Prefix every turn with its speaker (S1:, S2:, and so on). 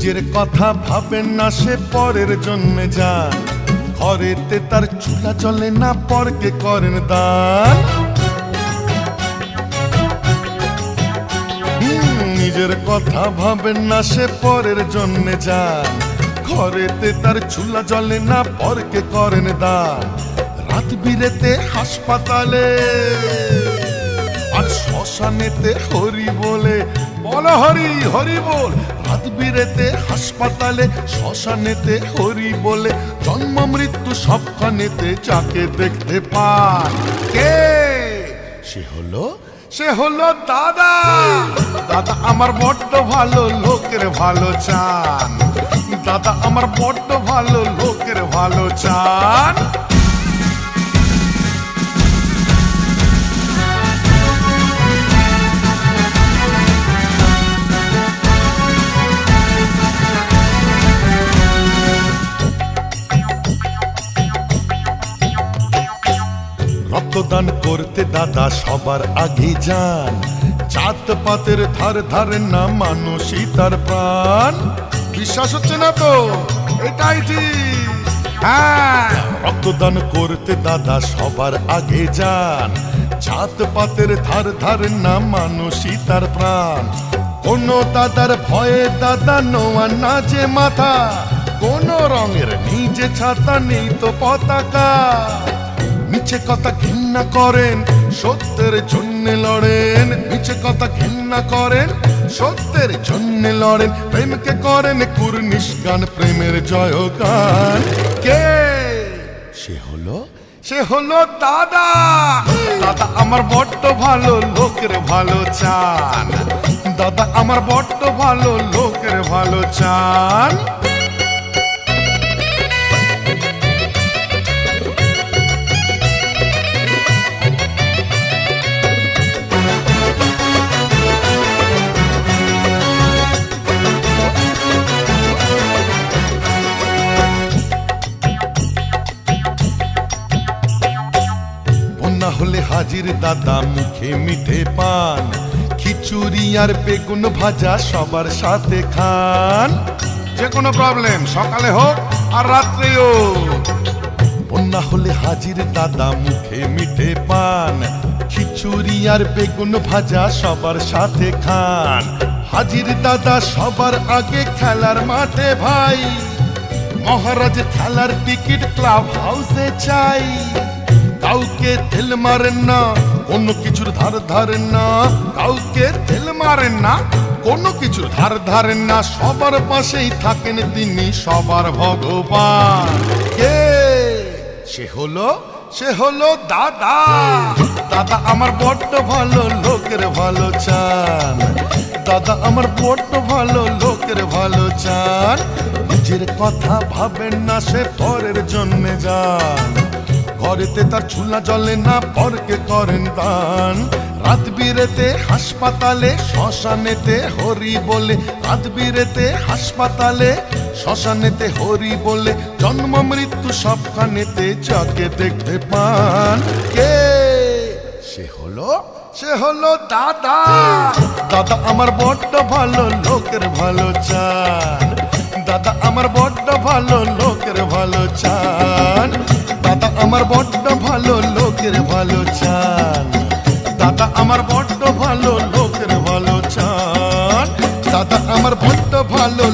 S1: নিজের কথা ভাবেন না, সে পরের জন্য যান। ঘরেতে তার চুলা চলে না, পরকে করেন দান। নিজের কথা ভাবেন না, সে পরের জন্য যান। ঘরেতে তার চুলা জ্বলে না, পরকে করেন দান। রাত বিরেতে হাসপাতালে আর শ্মশানেতে হরি বলে, বলো হরি হরি বল। রাত বিরেতে হাসপাতালে শ্মশানেতে হরি বলে, জন্ম মৃত্যু সবখানেতে যাকে দেখতে পান। কে সে হলো দাদা। দাদা আমার বড্ড ভালো, লোকের ভালো চান। দাদা আমার বড্ড ভালো, লোকের ভালো চান। রক্তদান করতে দাদা সবার আগে যান। জাত পাতের ধার ধারে না, মানুষই তার প্রাণ। বিশ্বাস হচ্ছে না তো? এটাই ঠিক। হ্যাঁ, রক্তদান করতে দাদা সবার আগে যান। জাত পাতের ধার ধারে না, মানুষই তার প্রাণ। কোন দাদার ভয়ে দাদা নোয়া না যে মাথা, কোন রঙের নিজে ছাতা নেই তো পতাকা। মিছে কথা ঘৃণা করেন, সত্যের জন্য লড়েন। মিছে কথা ঘৃণা করেন, সত্যের জন্য লড়েন। প্রেমকে করেন কুর্নিশ গান, প্রেমের জয়গান। কে সে হলো দাদা। দাদা আমার বড্ড ভালো, লোকের ভালো চান। দাদা আমার বড্ড ভালো, লোকের ভালো চান। হলে হাজির দাদা, মুখে মিঠে পান। খিচুড়ি আর বেগুন ভাজা সবার সাথে খান। যে কোনো প্রবলেম সকালে হোক আর রাত্রেও। বন্যা হলে হাজির দাদা, মুখে মিঠে পান। খিচুড়ি আর বেগুন ভাজা সবার সাথে খান। হাজির দাদা সবার আগে খেলার মাঠে ভাই। মহারাজ খেলার টিকিট ক্লাব হাউসে চাই। কাউকে তেল মারেন না, কোনো কিছুর ধার ধারেন না। কাউকে তেল মারেন না, কোনো কিছুর ধার ধারেন না। সবার পাশেই থাকেন তিনি, সবার ভগবান। কে সে হলো দাদা। দাদা আমার বড্ড ভালো, লোকের ভালো চান। দাদা আমার বড্ড ভালো, লোকের ভালো চান। নিজের কথা ভাবেন না, সে পরের জন্য যান। ঘরেতে তার চুলা জ্বলে না, পরকে করেন দান। রাত বিরেতে হাসপাতালে শ্মশানেতে হরি বলে। রাত বিরেতে হাসপাতালে শ্মশানেতে হরি বলে, জন্ম মৃত্যু সবখানেতে যাকে দেখতে পান। কে সে হলো দাদা। দাদা আমার বড্ড ভালো, লোকের ভালো চান। দাদা আমার বড্ড ভালো, লোকের ভালো চান। দাদা আমার বড্ড ভালো, লোকের ভালো চান। দাদা আমার বড্ড ভালো, লোকের ভালো চান। দাদা আমার বড্ড ভালো।